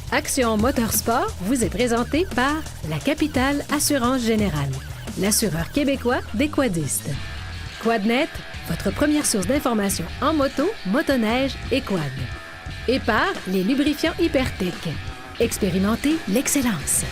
Action Motorsport vous est présenté par la Capitale Assurance Générale, l'assureur québécois des quadistes. Quadnet, votre première source d'information en moto, motoneige et quad. Et par les lubrifiants Hypertech. Expérimentez l'excellence.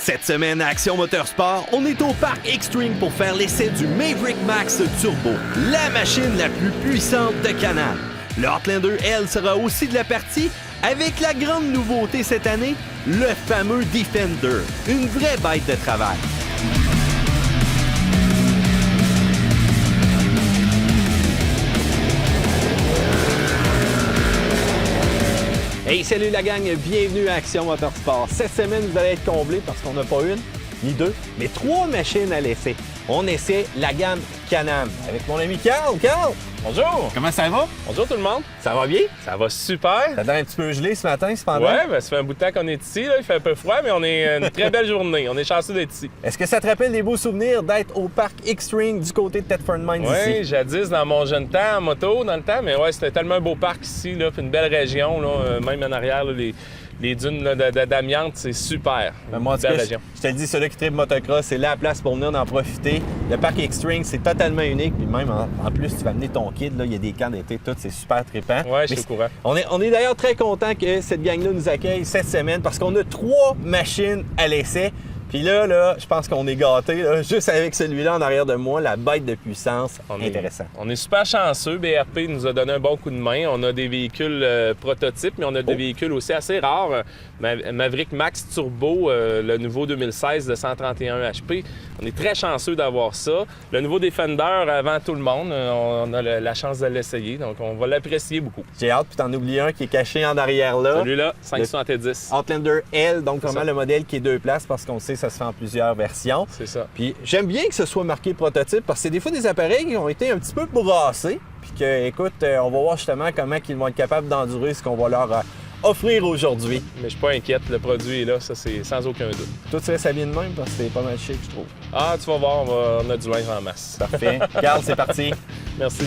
Cette semaine à Action Motorsport, on est au parc Extreme pour faire l'essai du Maverick Max Turbo, la machine la plus puissante de Can-Am. Le Outlander L sera aussi de la partie avec la grande nouveauté cette année, le fameux Defender, une vraie bête de travail. Hey, salut la gang, bienvenue à Action Motorsport. Cette semaine, vous allez être comblés parce qu'on n'a pas une, ni deux, mais 3 machines à l'essai. On essaie la gamme Can-Am avec mon ami Carl. Carl! Bonjour! Comment ça va? Bonjour tout le monde! Ça va bien? Ça va super! Ça a l'air un petit peu gelé ce matin, cependant. Ouais, ben, ça fait un bout de temps qu'on est ici, là. Il fait un peu froid, mais on est une très belle journée. On est chanceux d'être ici. Est-ce que ça te rappelle des beaux souvenirs d'être au parc Extreme du côté de Thetford Mines ici? Oui, jadis, dans mon jeune temps, en moto, dans le temps, mais ouais, c'était tellement un beau parc ici, là, puis une belle région, là, même en arrière, là, les dunes d'amiante, c'est super. Ben moi, en tout cas, je te le dis, ceux-là qui trippent motocross, c'est la place pour venir en profiter. Le parc Extreme, c'est totalement unique. Puis même, en plus, tu vas amener ton kid, là, il y a des camps d'été, tout, c'est super trippant. Oui, je suis au courant. On est d'ailleurs très content que cette gang-là nous accueille cette semaine parce qu'on a 3 machines à l'essai. Puis là, je pense qu'on est gâtés, là, juste avec celui-là en arrière de moi, la bête de puissance. Intéressant. On est super chanceux. BRP nous a donné un bon coup de main. On a des véhicules prototypes, mais on a des véhicules aussi assez rares. Maverick Max Turbo, le nouveau 2016 de 131 HP. On est très chanceux d'avoir ça. Le nouveau Defender avant tout le monde. On a la chance de l'essayer, donc on va l'apprécier beaucoup. J'ai hâte, puis t'en oublies un qui est caché en arrière là. Celui-là, 570. Outlander L, donc vraiment le modèle qui est 2 places parce qu'on sait que ça se fait en plusieurs versions. C'est ça. Puis j'aime bien que ce soit marqué prototype parce que c'est des fois des appareils qui ont été un petit peu brassés. Puis que, écoute, on va voir justement comment ils vont être capables d'endurer ce qu'on va leur offrir aujourd'hui. Mais je suis pas inquiète, le produit est là, ça c'est sans aucun doute. Toi, tu restes habillé de même parce que c'est pas mal chic, je trouve. Ah, tu vas voir, on a du linge en masse. Parfait. Carl, c'est parti. Merci.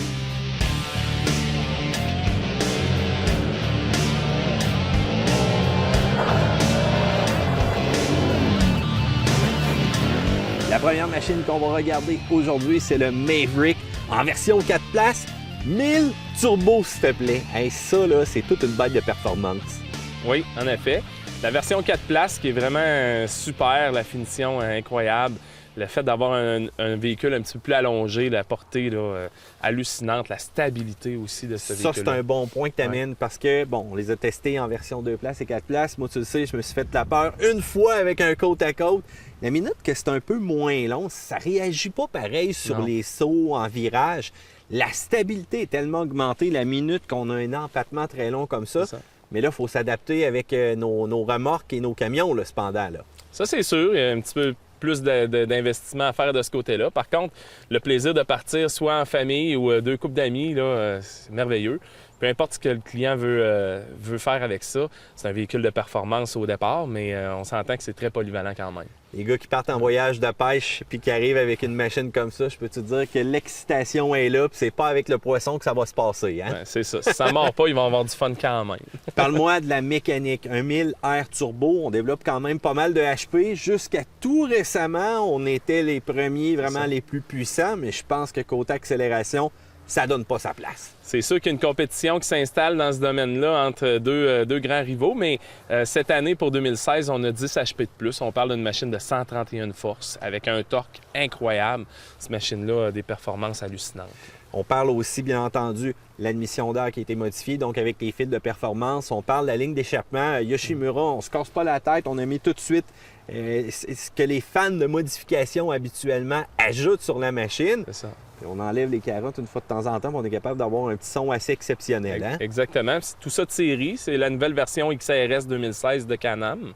La première machine qu'on va regarder aujourd'hui, c'est le Maverick en version 4 places. 1000 turbos, s'il te plaît. Hey, ça, là, c'est toute une bête de performance. Oui, en effet. La version 4 places qui est vraiment super, la finition incroyable. Le fait d'avoir un véhicule un petit peu plus allongé, la portée là, hallucinante, la stabilité aussi de ce véhicule. Ça, c'est un bon point que tu amènes parce que, bon, on les a testés en version 2 places et 4 places. Moi, tu le sais, je me suis fait la peur une fois avec un côte à côte. La minute que c'est un peu moins long, ça réagit pas pareil sur les sauts en virage. La stabilité est tellement augmentée la minute qu'on a un empattement très long comme ça. Mais là, il faut s'adapter avec nos remorques et nos camions, là, cependant. Là. Ça, c'est sûr. Il y a un petit peu plus d'investissement à faire de ce côté-là. Par contre, le plaisir de partir soit en famille ou 2 couples d'amis, là, c'est merveilleux. Peu importe ce que le client veut faire avec ça, c'est un véhicule de performance au départ, mais on s'entend que c'est très polyvalent quand même. Les gars qui partent en voyage de pêche puis qui arrivent avec une machine comme ça, je peux te dire que l'excitation est là, puis c'est pas avec le poisson que ça va se passer. Hein? Ouais, c'est ça. Si ça ne mord pas, ils vont avoir du fun quand même. Parle-moi de la mécanique. Un 1000 R Turbo, on développe quand même pas mal de HP. Jusqu'à tout récemment, on était les premiers, vraiment les plus puissants, mais je pense que côté accélération, ça donne pas sa place. C'est sûr qu'il y a une compétition qui s'installe dans ce domaine-là entre deux grands rivaux, mais cette année, pour 2016, on a 10 HP de plus. On parle d'une machine de 131 forces avec un torque incroyable. Cette machine-là a des performances hallucinantes. On parle aussi, bien entendu, l'admission d'air qui a été modifiée, donc avec les fils de performance. On parle de la ligne d'échappement. Yoshimura, on se casse pas la tête, on a mis tout de suite ce que les fans de modification habituellement ajoutent sur la machine. C'est ça. Puis on enlève les carottes une fois de temps en temps, puis on est capable d'avoir un petit son assez exceptionnel. Hein? Exactement. Tout ça de série, c'est la nouvelle version XRS 2016 de Can-Am.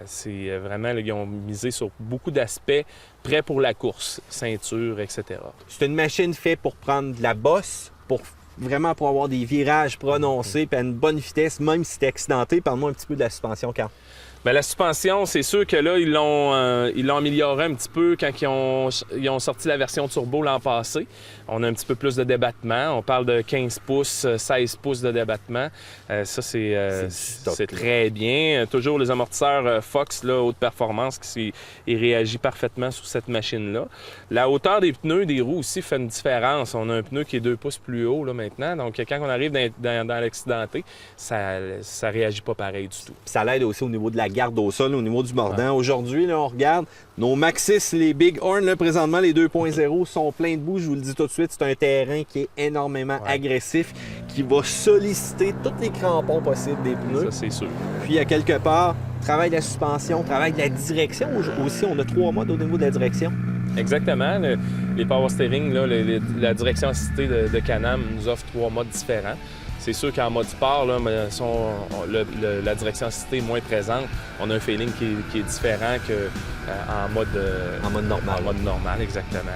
C'est vraiment, là, ils ont misé sur beaucoup d'aspects prêts pour la course, ceinture, etc. C'est une machine faite pour prendre de la bosse, vraiment pour avoir des virages prononcés, puis à une bonne vitesse, même si t'es accidenté. Parle-moi un petit peu de la suspension, Carl. Bien, la suspension, c'est sûr que là, ils l'ont amélioré un petit peu quand ils ont sorti la version turbo l'an passé. On a un petit peu plus de débattement. On parle de 15 pouces, 16 pouces de débattement. Ça, c'est très bien. Toujours les amortisseurs Fox, là, haute performance, il réagit parfaitement sur cette machine-là. La hauteur des pneus, des roues aussi fait une différence. On a un pneu qui est 2 pouces plus haut là, maintenant. Donc, quand on arrive dans l'accidenté, ça réagit pas pareil du tout. Puis ça l'aide aussi au niveau de la garde au sol, au niveau du mordant. Ouais. Aujourd'hui, là, on regarde nos Maxxis, les Big Horn, là, présentement, les 2.0 sont pleins de boue. Je vous le dis tout de suite, c'est un terrain qui est énormément agressif, qui va solliciter tous les crampons possibles des pneus. Ça, c'est sûr. Puis, à quelque part, travail de la suspension, travail de la direction aussi. On a 3 modes au niveau de la direction. Exactement. Les power steering, là, la direction assistée de Can-Am nous offre 3 modes différents. C'est sûr qu'en mode sport, là, la direction assistée est moins présente. On a un feeling qui est différent qu'en mode normal. En mode normal, exactement.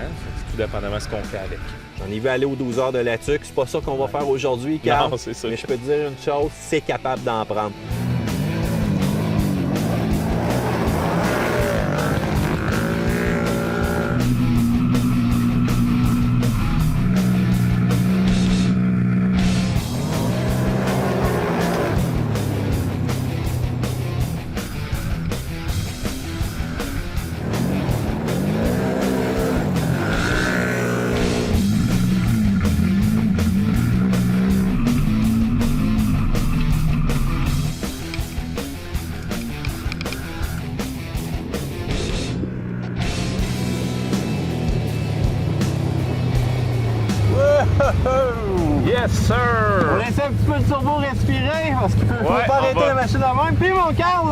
Tout dépendamment de ce qu'on fait avec. J'en ai vu aller aux 12 heures de la TUC. C'est pas ça qu'on va faire aujourd'hui, Carl. Non, c'est ça. Mais je peux te dire une chose, c'est capable d'en prendre. Yes, sir! On laisse un petit peu le turbo respirer parce qu'il ne faut pas arrêter la machine de même. Puis mon Carl,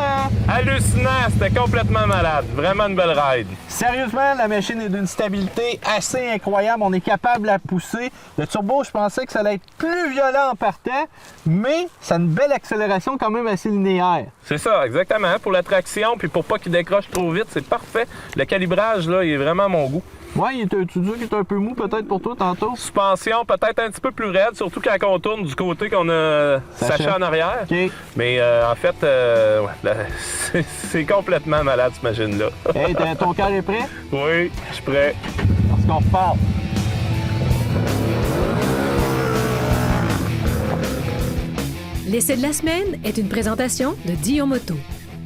hallucinant, c'était complètement malade. Vraiment une belle ride. Sérieusement, la machine est d'une stabilité assez incroyable. On est capable de la pousser. Le turbo, je pensais que ça allait être plus violent en partant, mais ça a une belle accélération quand même assez linéaire. C'est ça, exactement. Pour la traction, puis pour pas qu'il décroche trop vite, c'est parfait. Le calibrage, là, il est vraiment à mon goût. Ouais, tu dis qu'il est un peu mou peut-être pour toi tantôt? Suspension peut-être un petit peu plus raide, surtout quand on tourne du côté qu'on a Sacha en arrière. Okay. Mais en fait, c'est complètement malade cette machine-là. Hey, ton cœur est prêt? Oui, je suis prêt. Parce qu'on repart. L'essai de la semaine est une présentation de Dion Moto.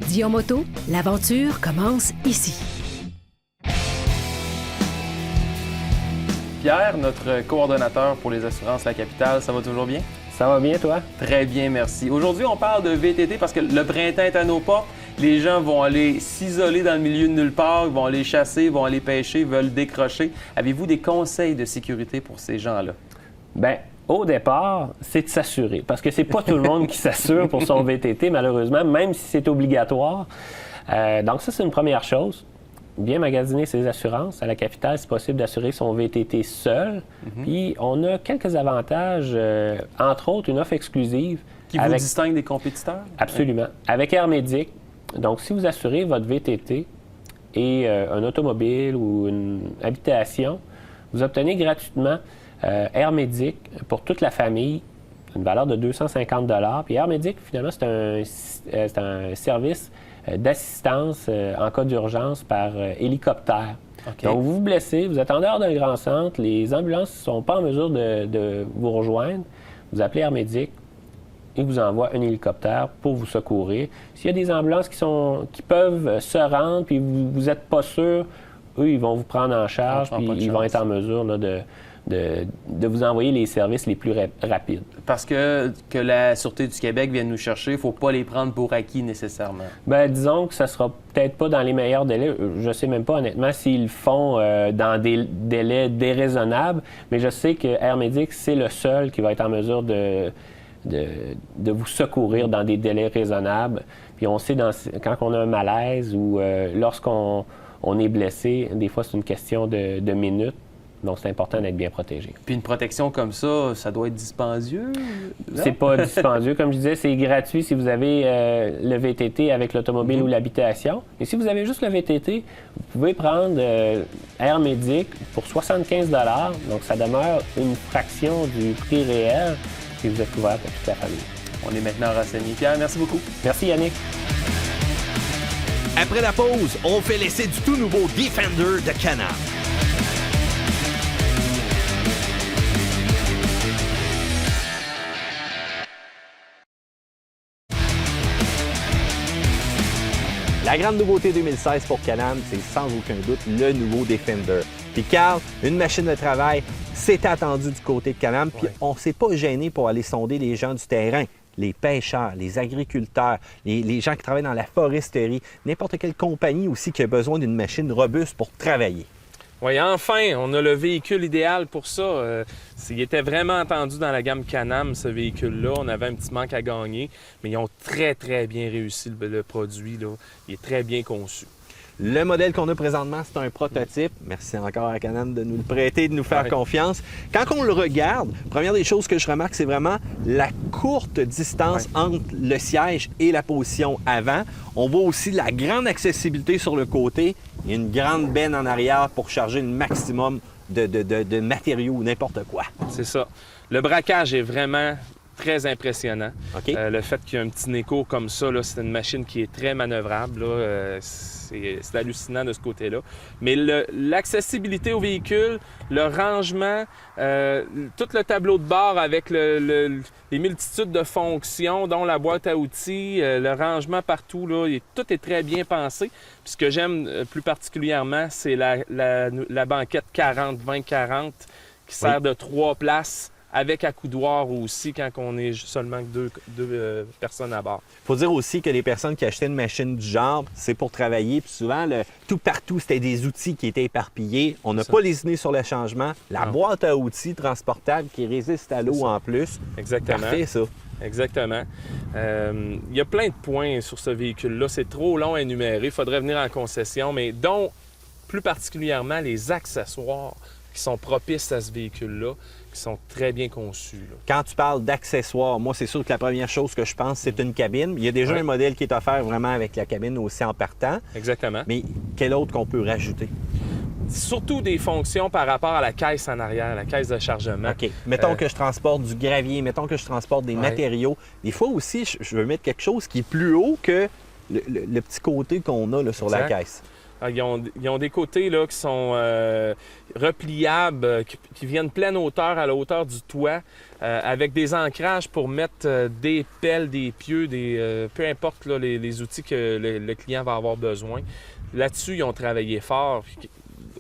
Dion Moto, l'aventure commence ici. Pierre, notre coordonnateur pour les assurances La Capitale, ça va toujours bien? Ça va bien, toi? Très bien, merci. Aujourd'hui, on parle de VTT parce que le printemps est à nos portes. Les gens vont aller s'isoler dans le milieu de nulle part, ils vont aller chasser, vont aller pêcher, veulent décrocher. Avez-vous des conseils de sécurité pour ces gens-là? Bien, au départ, c'est de s'assurer. Parce que c'est pas tout le monde qui s'assure pour son VTT, malheureusement, même si c'est obligatoire. Donc ça, c'est une première chose. Bien magasiner ses assurances. À la Capitale, c'est possible d'assurer son VTT seul. Puis, on a quelques avantages, entre autres, une offre exclusive. Qui vous distingue des compétiteurs? Absolument. Avec Airmédic. Donc, si vous assurez votre VTT et un automobile ou une habitation, vous obtenez gratuitement Airmédic pour toute la famille, une valeur de 250 $. Puis Airmédic, finalement, c'est un service d'assistance en cas d'urgence par hélicoptère. Okay. Donc, vous vous blessez, vous êtes en dehors d'un grand centre, les ambulances ne sont pas en mesure de vous rejoindre. Vous appelez Airmédic, ils vous envoient un hélicoptère pour vous secourir. S'il y a des ambulances qui peuvent se rendre, puis vous n'êtes pas sûr, eux, ils vont vous prendre en charge, puis ils vont être en mesure là, de vous envoyer les services les plus rapides. Parce que la Sûreté du Québec vienne nous chercher, il ne faut pas les prendre pour acquis nécessairement. Bien, disons que ça ne sera peut-être pas dans les meilleurs délais. Je ne sais même pas honnêtement s'ils le font dans des délais déraisonnables, mais je sais que Airmédic, c'est le seul qui va être en mesure de vous secourir dans des délais raisonnables. Puis on sait quand on a un malaise ou lorsqu'on est blessé, des fois c'est une question de minutes. Donc, c'est important d'être bien protégé. Puis une protection comme ça doit être dispendieux? C'est pas dispendieux. Comme je disais, c'est gratuit si vous avez le VTT avec l'automobile ou l'habitation. Et si vous avez juste le VTT, vous pouvez prendre AirMedic pour 75 $. Donc, ça demeure une fraction du prix réel et vous êtes couvert pour toute la famille. On est maintenant renseigné. Pierre, merci beaucoup. Merci, Yannick. Après la pause, on fait l'essai du tout nouveau Defender de Can-Am. La grande nouveauté 2016 pour Can-Am, c'est sans aucun doute le nouveau Defender. Puis Carl, une machine de travail, c'est attendu du côté de Can-Am, puis on ne s'est pas gêné pour aller sonder les gens du terrain. Les pêcheurs, les agriculteurs, les gens qui travaillent dans la foresterie, n'importe quelle compagnie aussi qui a besoin d'une machine robuste pour travailler. Oui, enfin, on a le véhicule idéal pour ça. Il était vraiment attendu dans la gamme Can-Am, ce véhicule-là. On avait un petit manque à gagner, mais ils ont très, très bien réussi le produit, là. Il est très bien conçu. Le modèle qu'on a présentement, c'est un prototype. Merci encore à Can-Am de nous le prêter, de nous faire confiance. Quand on le regarde, première des choses que je remarque, c'est vraiment la courte distance entre le siège et la position avant. On voit aussi la grande accessibilité sur le côté. Il y a une grande benne en arrière pour charger le maximum de matériaux ou n'importe quoi. C'est ça. Le braquage est vraiment très impressionnant. OK. Le fait qu'il y ait un petit Neko comme ça, c'est une machine qui est très manœuvrable. Là, c'est hallucinant de ce côté-là. Mais l'accessibilité au véhicule, le rangement, tout le tableau de bord avec les multitudes de fonctions, dont la boîte à outils, le rangement partout, là, tout est très bien pensé. Puis ce que j'aime plus particulièrement, c'est la banquette 40-20-40 qui sert de 3 places, avec accoudoir aussi quand on est seulement deux personnes à bord. Il faut dire aussi que les personnes qui achetaient une machine du genre, c'est pour travailler. Puis souvent, tout partout, c'était des outils qui étaient éparpillés. On n'a pas lésiné sur le changement. La boîte à outils transportable qui résiste à l'eau en plus. Exactement. Parfait, ça. Exactement. Il y a plein de points sur ce véhicule-là. C'est trop long à énumérer. Il faudrait venir en concession, mais dont plus particulièrement les accessoires qui sont propices à ce véhicule-là, qui sont très bien conçus. Là. Quand tu parles d'accessoires, moi, c'est sûr que la première chose que je pense, c'est une cabine. Il y a déjà un modèle qui est offert vraiment avec la cabine aussi en partant. Exactement. Mais quel autre qu'on peut rajouter? Surtout des fonctions par rapport à la caisse en arrière, la caisse de chargement. OK. Mettons que je transporte du gravier, mettons que je transporte des matériaux. Des fois aussi, je veux mettre quelque chose qui est plus haut que le petit côté qu'on a là, sur la caisse. Ils ont des côtés là, qui sont repliables, qui viennent pleine hauteur à la hauteur du toit, avec des ancrages pour mettre des pelles, des pieux, peu importe là, les outils que le client va avoir besoin. Là-dessus, ils ont travaillé fort.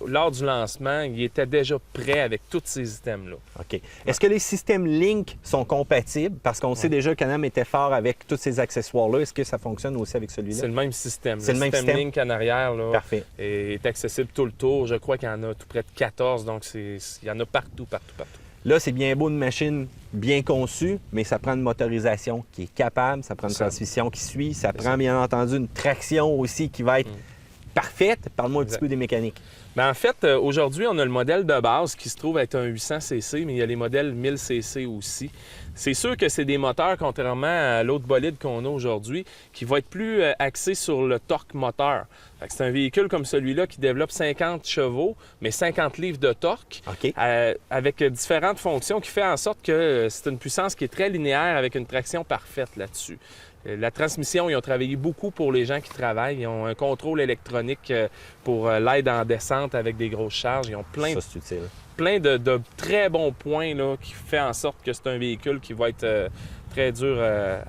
Lors du lancement, ils étaient déjà prêts avec tous ces items-là. OK. Est-ce que les systèmes Link sont compatibles? Parce qu'on sait déjà que Can-Am était fort avec tous ces accessoires-là. Est-ce que ça fonctionne aussi avec celui-là? C'est le même système. C'est le même système Link en arrière là, Parfait. est accessible tout le tour. Je crois qu'il y en a tout près de 14, donc il y en a partout. Là, c'est bien beau une machine bien conçue, mais ça prend une motorisation qui est capable, ça prend une transmission qui suit, ça prend bien entendu une traction aussi qui va être parfaite. Parle-moi un petit peu des mécaniques. Bien, en fait, aujourd'hui, on a le modèle de base qui se trouve être un 800cc, mais il y a les modèles 1000cc aussi. C'est sûr que c'est des moteurs, contrairement à l'autre bolide qu'on a aujourd'hui, qui va être plus axé sur le torque moteur. C'est un véhicule comme celui-là qui développe 50 chevaux, mais 50 livres de torque, avec différentes fonctions qui fait en sorte que c'est une puissance qui est très linéaire avec une traction parfaite là-dessus. La transmission, ils ont travaillé beaucoup pour les gens qui travaillent. Ils ont un contrôle électronique pour l'aide en descente avec des grosses charges. Ils ont plein de très bons points là, qui fait en sorte que c'est un véhicule qui va être très dur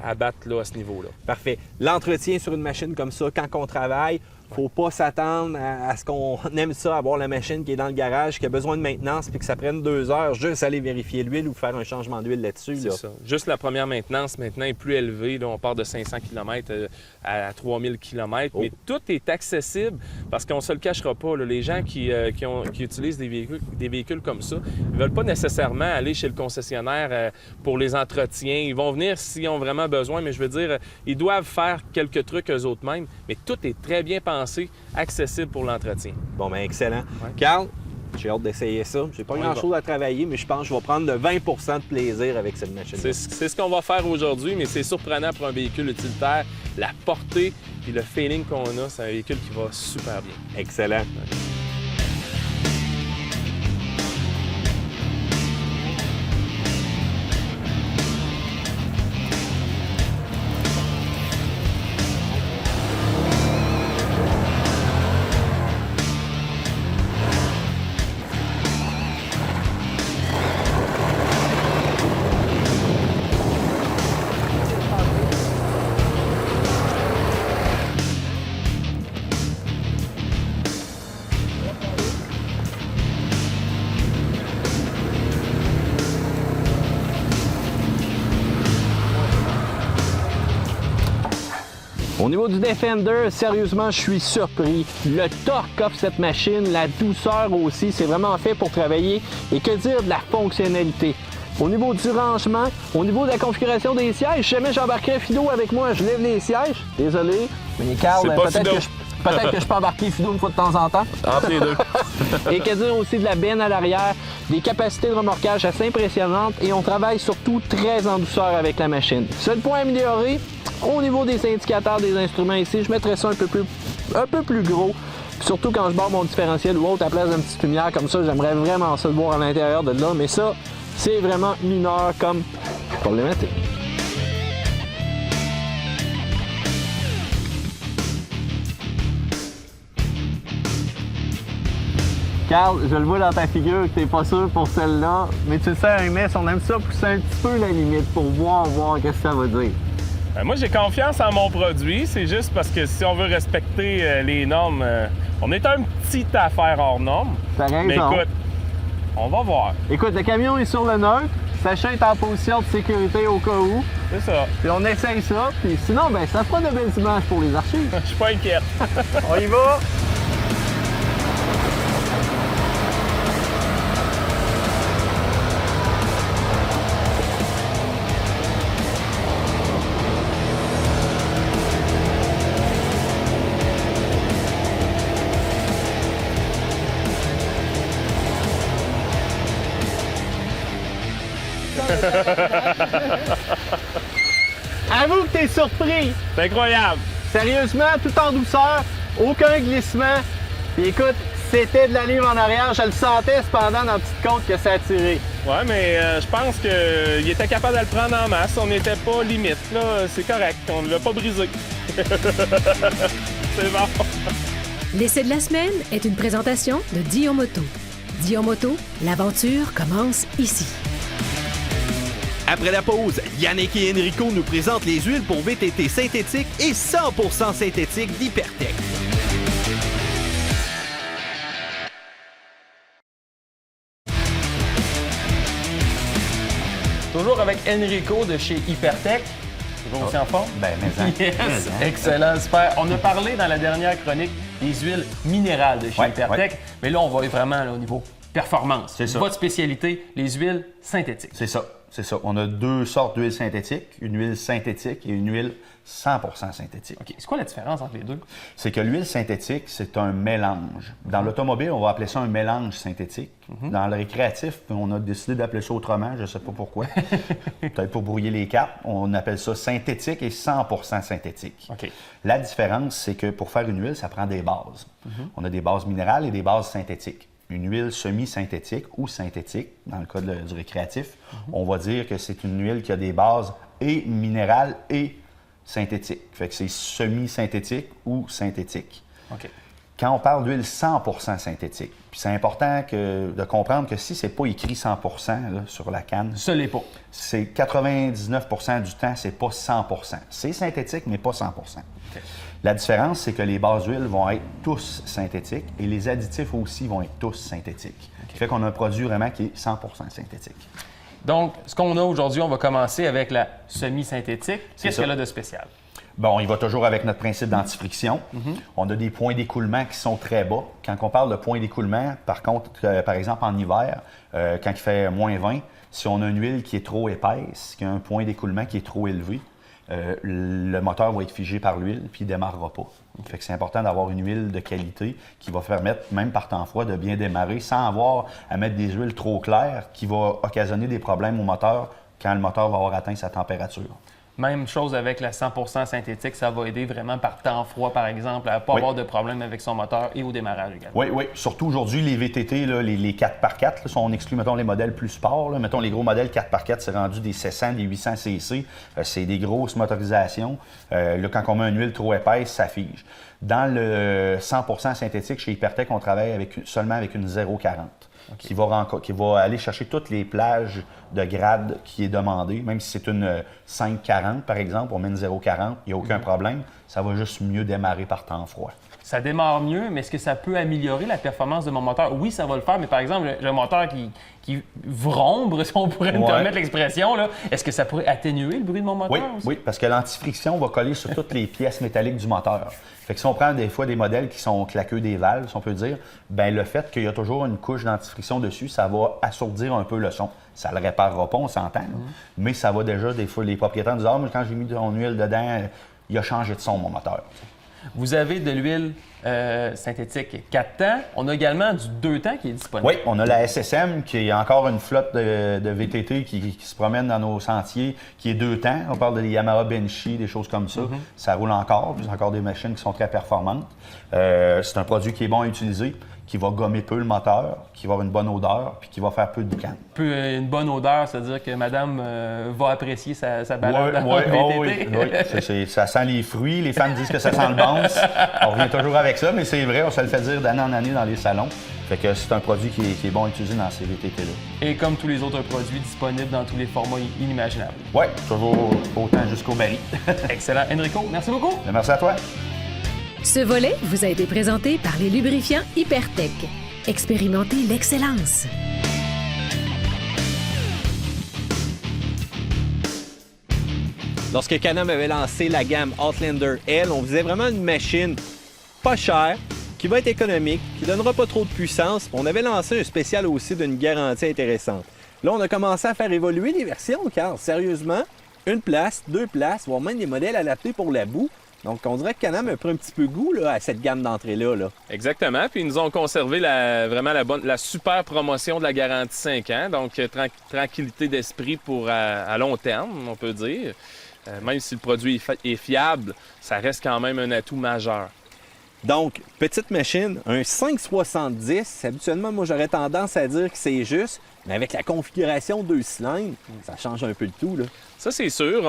à battre là, à ce niveau-là. Parfait. L'entretien sur une machine comme ça, quand on travaille, faut pas s'attendre à ce qu'on aime ça, avoir la machine qui est dans le garage, qui a besoin de maintenance, puis que ça prenne 2 heures juste aller vérifier l'huile ou faire un changement d'huile là-dessus. C'est ça. Juste la première maintenance maintenant est plus élevée. Là, on part de 500 km à 3000 km. Mais tout est accessible parce qu'on ne se le cachera pas. Là, les gens qui utilisent des véhicules comme ça, ils ne veulent pas nécessairement aller chez le concessionnaire pour les entretiens. Ils vont venir s'ils ont vraiment besoin, mais je veux dire, ils doivent faire quelques trucs eux autres mêmes. Mais tout est très bien pensé, accessible pour l'entretien. Bon, bien, excellent. Carl, J'ai hâte d'essayer ça. J'ai pas On y grand-chose à travailler, mais je pense que je vais prendre de 20 de plaisir avec cette machine. C'est ce qu'on va faire aujourd'hui, mais c'est surprenant pour un véhicule utilitaire. La portée et le feeling qu'on a, c'est un véhicule qui va super bien. Excellent. Au niveau du Defender, sérieusement, je suis surpris. Le torque qu'offre cette machine, la douceur aussi, c'est vraiment fait pour travailler. Et que dire de la fonctionnalité? Au niveau du rangement, au niveau de la configuration des sièges, si jamais j'embarquerais Fido avec moi, je lève les sièges. Désolé, mais Carl, peut-être que je peux embarquer Fido une fois de temps en temps. Entre les deux. Et que dire aussi de la benne à l'arrière, des capacités de remorquage assez impressionnantes et on travaille surtout très en douceur avec la machine. Seul point amélioré, au niveau des indicateurs des instruments ici, je mettrais ça un peu plus gros. Puis surtout quand je barre mon différentiel ou autre à la place d'une petite lumière comme ça, j'aimerais vraiment ça le voir à l'intérieur de là, mais ça, c'est vraiment mineur comme problématique. Carl, je le vois dans ta figure que t'es pas sûr pour celle-là, mais tu sais, un mess, on aime ça pousser un petit peu la limite pour voir qu'est-ce que ça va dire. Moi, j'ai confiance en mon produit. C'est juste parce que si on veut respecter les normes, on est un petit affaire hors norme. T'as raison. Mais écoute, on va voir. Écoute, le camion est sur le neutre. Sachin est en position de sécurité au cas où. C'est ça. Puis on essaye ça. Puis sinon, ben ça fera de belles images pour les archives. Je suis pas inquiète. On y va! Avoue que t'es surpris! C'est incroyable! Sérieusement, tout en douceur, aucun glissement. Puis écoute, c'était de la livre en arrière, je le sentais cependant dans la petite côte que ça a tiré. Ouais, mais je pense qu'il était capable de le prendre en masse. On n'était pas limite, là. C'est correct. On ne l'a pas brisé. C'est bon. L'essai de la semaine est une présentation de Dion Moto. Dion Moto, l'aventure commence ici. Après la pause, Yannick et Enrico nous présentent les huiles pour VTT synthétique et 100% synthétique d'Hypertech. Toujours avec Enrico de chez Hypertech. Toujours aussi en forme? Ben, mais Yes! Excellent, super. On a parlé dans la dernière chronique des huiles minérales de chez Hypertech, mais là, on va vraiment là, au niveau performance. C'est ça. Votre spécialité, les huiles synthétiques. c'est ça. C'est ça. On a deux sortes d'huiles synthétiques, une huile synthétique et une huile 100% synthétique. OK. C'est quoi la différence entre les deux? C'est que l'huile synthétique, c'est un mélange. Dans l'automobile, on va appeler ça un mélange synthétique. Dans le récréatif, on a décidé d'appeler ça autrement, je ne sais pas pourquoi. Peut-être pour brouiller les cartes. On appelle ça synthétique et 100% synthétique. OK. La différence, c'est que pour faire une huile, ça prend des bases. On a des bases minérales et des bases synthétiques. Une huile semi-synthétique ou synthétique, dans le cas du récréatif, on va dire que c'est une huile qui a des bases et minérales et synthétiques. Fait que c'est semi-synthétique ou synthétique. OK. Quand on parle d'huile 100% synthétique, puis c'est important de comprendre que si c'est pas écrit 100% là, sur la canne, Ce l'est pas. c'est 99% du temps, c'est pas 100%. C'est synthétique, mais pas 100%. OK. La différence, c'est que les bases d'huile vont être tous synthétiques et les additifs aussi vont être tous synthétiques. Ce qui fait qu'on a un produit vraiment qui est 100% synthétique. Donc, ce qu'on a aujourd'hui, on va commencer avec la semi-synthétique. Qu'est-ce ça. qu'elle a de spécial? Bon, il va toujours avec notre principe d'antifriction. On a des points d'écoulement qui sont très bas. Quand on parle de points d'écoulement, par contre, par exemple en hiver, quand il fait moins 20, si on a une huile qui est trop épaisse, qui a un point d'écoulement qui est trop élevé, le moteur va être figé par l'huile puis il ne démarrera pas. Fait que c'est important d'avoir une huile de qualité qui va permettre, même par temps froid, de bien démarrer sans avoir à mettre des huiles trop claires qui vont occasionner des problèmes au moteur quand le moteur va avoir atteint sa température. Même chose avec la 100% synthétique, ça va aider vraiment par temps froid, par exemple, à ne pas avoir de problème avec son moteur et au démarrage également. Oui, oui. Surtout aujourd'hui, les VTT, là, les 4x4, là, si on exclut, mettons, les modèles plus sport, là, mettons, les gros modèles 4x4, c'est rendu des 700, des 800 cc. C'est des grosses motorisations. Là, quand on met une huile trop épaisse, ça fige. Dans le 100% synthétique, chez Hypertech, on travaille seulement avec une 0,40. Okay. Qui va aller chercher toutes les plages de grade qui est demandé. Même si c'est une 5,40 par exemple, on met une 0,40, il n'y a aucun problème. Ça va juste mieux démarrer par temps froid. Ça démarre mieux, mais est-ce que ça peut améliorer la performance de mon moteur? Oui, ça va le faire, mais par exemple, j'ai un moteur qui vrombre, si on pourrait me permettre l'expression, là, est-ce que ça pourrait atténuer le bruit de mon moteur aussi? Oui, parce que l'antifriction va coller sur toutes les pièces métalliques du moteur. Fait que si on prend des fois des modèles qui sont claqueux des valves, si on peut dire, ben le fait qu'il y a toujours une couche d'antifriction dessus, ça va assourdir un peu le son. Ça ne le réparera pas, on s'entend, mais ça va déjà, des fois, les propriétaires disent « Ah, mais quand j'ai mis de l'huile dedans, il a changé de son, mon moteur. » Vous avez de l'huile synthétique 4 temps. On a également du 2 temps qui est disponible. Oui, on a la SSM qui est encore une flotte de VTT qui se promène dans nos sentiers, qui est 2 temps. On parle de Yamaha Benchy, des choses comme ça. Ça roule encore, puis encore des machines qui sont très performantes. C'est un produit qui est bon à utiliser, qui va gommer peu le moteur, qui va avoir une bonne odeur, puis qui va faire peu de boucan. Une bonne odeur, c'est-à-dire que madame va apprécier sa balade dans le VTT. Oui. Ça sent les fruits. Les femmes disent que ça sent le bounce. On revient toujours avec ça, mais c'est vrai, on se le fait dire d'année en année dans les salons. Fait que c'est un produit qui est bon à utiliser dans ces VTT-là. Et comme tous les autres produits, disponibles dans tous les formats inimaginables. Oui, toujours autant jusqu'au baril. Excellent. Enrico, merci beaucoup. Merci à toi. Ce volet vous a été présenté par les lubrifiants Hypertech. Expérimentez l'excellence. Lorsque Can-Am avait lancé la gamme Outlander L, on faisait vraiment une machine pas chère, qui va être économique, qui donnera pas trop de puissance. On avait lancé un spécial aussi d'une garantie intéressante. Là, on a commencé à faire évoluer les versions, car sérieusement, une place, 2 places, voire même des modèles adaptés pour la boue. Donc, on dirait que Can-Am a pris un petit peu goût là, à cette gamme d'entrée-là. Là. Exactement. Puis, ils nous ont conservé la super promotion de la garantie 5 ans. Donc, tranquillité d'esprit pour à long terme, on peut dire. Même si le produit est fiable, ça reste quand même un atout majeur. Donc, petite machine, un 570. Habituellement, moi, j'aurais tendance à dire que c'est juste. Mais avec la configuration 2 cylindres, ça change un peu le tout. Là. Ça, c'est sûr.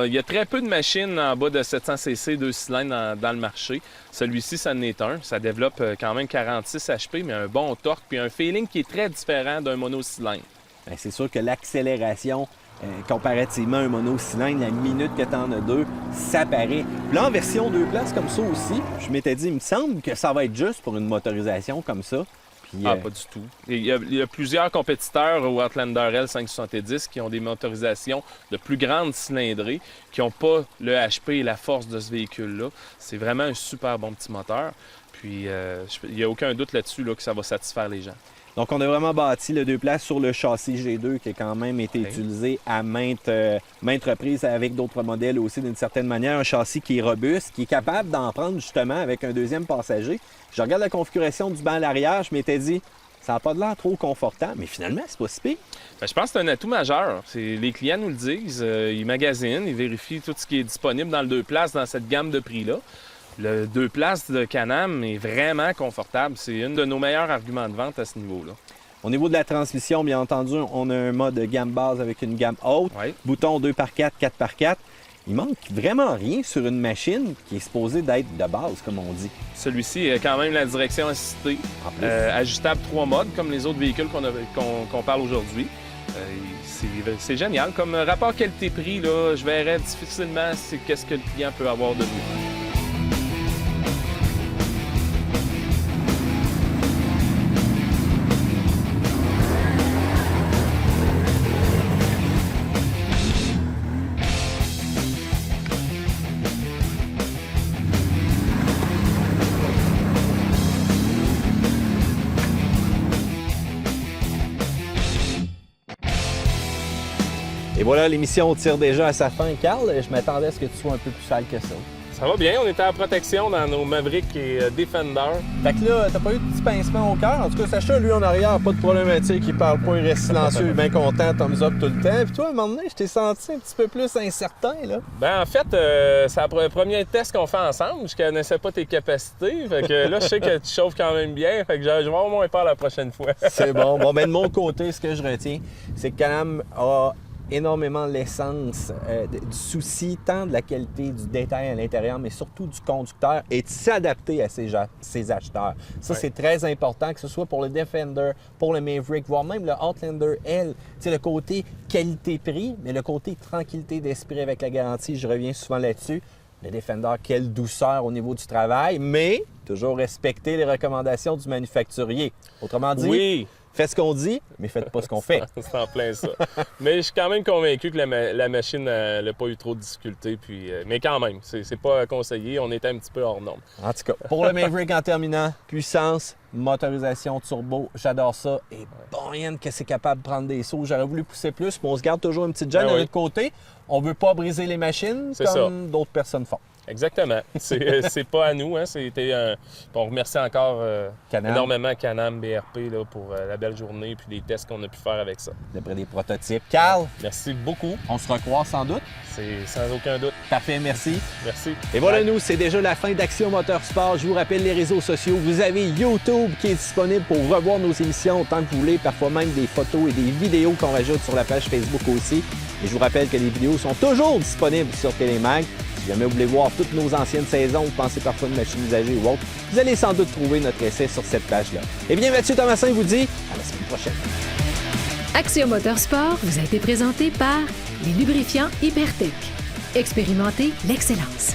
Il y a très peu de machines en bas de 700 cc 2 cylindres dans le marché. Celui-ci, ça en est un. Ça développe quand même 46 HP, mais un bon torque puis un feeling qui est très différent d'un monocylindre. Bien, c'est sûr que l'accélération, comparativement à un monocylindre, la minute que tu en as 2, ça paraît. Là, en version 2 places comme ça aussi, je m'étais dit, il me semble que ça va être juste pour une motorisation comme ça. Puis, pas du tout. Il y a plusieurs compétiteurs au Outlander L 570 qui ont des motorisations de plus grande cylindrée, qui n'ont pas le HP et la force de ce véhicule-là. C'est vraiment un super bon petit moteur. Puis, il n'y a aucun doute là-dessus là, que ça va satisfaire les gens. Donc, on a vraiment bâti le 2 places sur le châssis G2 qui a quand même été utilisé à maintes reprises avec d'autres modèles aussi d'une certaine manière. Un châssis qui est robuste, qui est capable d'en prendre justement avec un deuxième passager. Je regarde la configuration du banc à l'arrière, je m'étais dit, ça n'a pas de l'air trop confortable, mais finalement, c'est pas si pire. Bien, je pense que c'est un atout majeur. Les clients nous le disent, ils magasinent, ils vérifient tout ce qui est disponible dans le 2 places dans cette gamme de prix-là. Le 2 places de Can-Am est vraiment confortable. C'est un de nos meilleurs arguments de vente à ce niveau-là. Au niveau de la transmission, bien entendu, on a un mode gamme base avec une gamme haute. Oui. Bouton 2x4, 4x4. Il manque vraiment rien sur une machine qui est supposée d'être de base, comme on dit. Celui-ci a quand même la direction assistée, ajustable 3 modes, comme les autres véhicules qu'on parle aujourd'hui. C'est génial. Comme rapport qualité-prix, là, je verrais difficilement qu'est-ce que le client peut avoir de mieux. voilà, l'émission tire déjà à sa fin. Carl, je m'attendais à ce que tu sois un peu plus sale que ça. Ça va bien, on était en protection dans nos Maverick et Defender. Fait que là, t'as pas eu de petit pincement au cœur? En tout cas, Sacha, lui, en arrière, pas de problématique. Il parle pas, il reste silencieux, il est bien content, thumbs up tout le temps. Puis toi, à un moment donné, je t'ai senti un petit peu plus incertain, là. Ben en fait, c'est le premier test qu'on fait ensemble. Je connaissais pas tes capacités. Fait que là, je sais que tu chauffes quand même bien. Fait que je vais avoir moins peur la prochaine fois. C'est bon. Bon, ben de mon côté, ce que je retiens, c'est que Can-Am a énormément l'essence du souci, tant de la qualité du détail à l'intérieur, mais surtout du conducteur, et de s'adapter à ses acheteurs. Ça, c'est très important, que ce soit pour le Defender, pour le Maverick, voire même le Outlander L. C'est le côté qualité-prix, mais le côté tranquillité d'esprit avec la garantie, je reviens souvent là-dessus. Le Defender, quelle douceur au niveau du travail, mais toujours respecter les recommandations du manufacturier. Autrement dit, Oui, faites ce qu'on dit, mais faites pas ce qu'on fait. c'est en plein ça. Mais je suis quand même convaincu que la machine n'a pas eu trop de difficultés. Puis, mais quand même, c'est pas conseillé. On était un petit peu hors norme. En tout cas, pour le Maverick en terminant, puissance, motorisation turbo, j'adore ça. Et bon, que c'est capable de prendre des sauts. J'aurais voulu pousser plus, mais on se garde toujours une petite gêne Ben de oui. l'autre côté. On veut pas briser les machines C'est comme d'autres personnes font. Exactement. C'est pas à nous. Hein. On remercie encore Can-Am. énormément Can-Am, BRP là, pour la belle journée et les tests qu'on a pu faire avec ça. D'après des prototypes. Carl, Merci beaucoup. on se recroise sans doute. C'est sans aucun doute. Parfait, merci. Merci. Et voilà, nous, c'est déjà la fin d'Action Motorsport. Je vous rappelle les réseaux sociaux. Vous avez YouTube qui est disponible pour revoir nos émissions autant que vous voulez, parfois même des photos et des vidéos qu'on rajoute sur la page Facebook aussi. Et je vous rappelle que les vidéos sont toujours disponibles sur Télémag. Si jamais vous voulez voir toutes nos anciennes saisons, vous pensez parfois de machines usagées ou autres, vous allez sans doute trouver notre essai sur cette page-là. Eh bien, Mathieu Thomasin vous dit à la semaine prochaine. Action Motorsport vous a été présenté par les lubrifiants Hypertech. Expérimentez l'excellence.